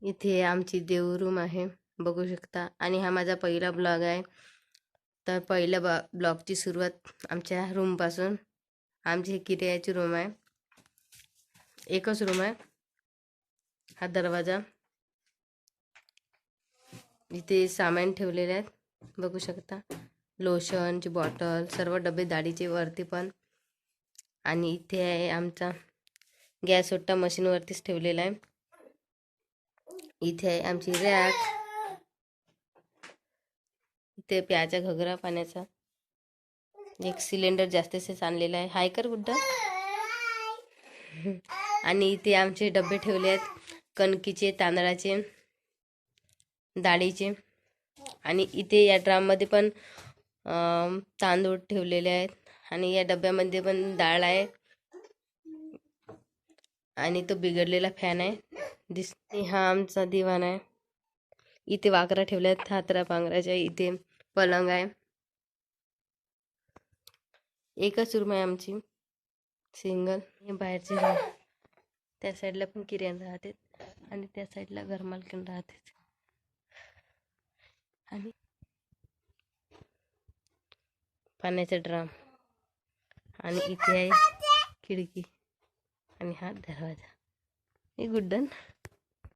इथे आमची देव रूम आहे, बघू शकता. आणि हा माझा पहिला ब्लॉग आहे. तर पहिल्या ब्लॉगची सुरुवात आमच्या रूमपासून. आमची ही किरायाची रूम आहे, एकच रूम आहे. हा दरवाजा, इथे सामान ठेवलेले आहेत, बघू शकता. लोशनची बॉटल, सर्व डबे डाळीचे वरती पण. आणि इथे आहे आमचा गॅस ओटा, मशीनवरतीच ठेवलेला आहे. इथे आहे आमची रॅक. इथे प्यायचा घगरा पाण्याचा. एक सिलेंडर जास्तीच आणलेला आहे. हाय कर गुड्डा. आणि इथे आमचे डबे ठेवले आहेत, कणकीचे, तांदळाचे, डाळीचे. आणि इथे या ड्राममध्ये पण तांदूळ ठेवलेले आहेत. आणि या डब्यामध्ये पण डाळ आहे. आणि तो बिघडलेला फॅन आहे दिसते. हा आमचा दिवाण आहे. इथे वाकरा ठेवल्या आहेत हातरा पांघराच्या. इथे पलंग आहे. एकच रूम आहे आमची, सिंगल. हे बाहेरचे रूम. त्या साईडला पण किराणा राहते आणि त्या साईडला घरमालकीण राहते. आणि पाण्याचा ड्राम. आणि इथे आहे खिडकी आणि हा दरवाजा. हे गुड्डन.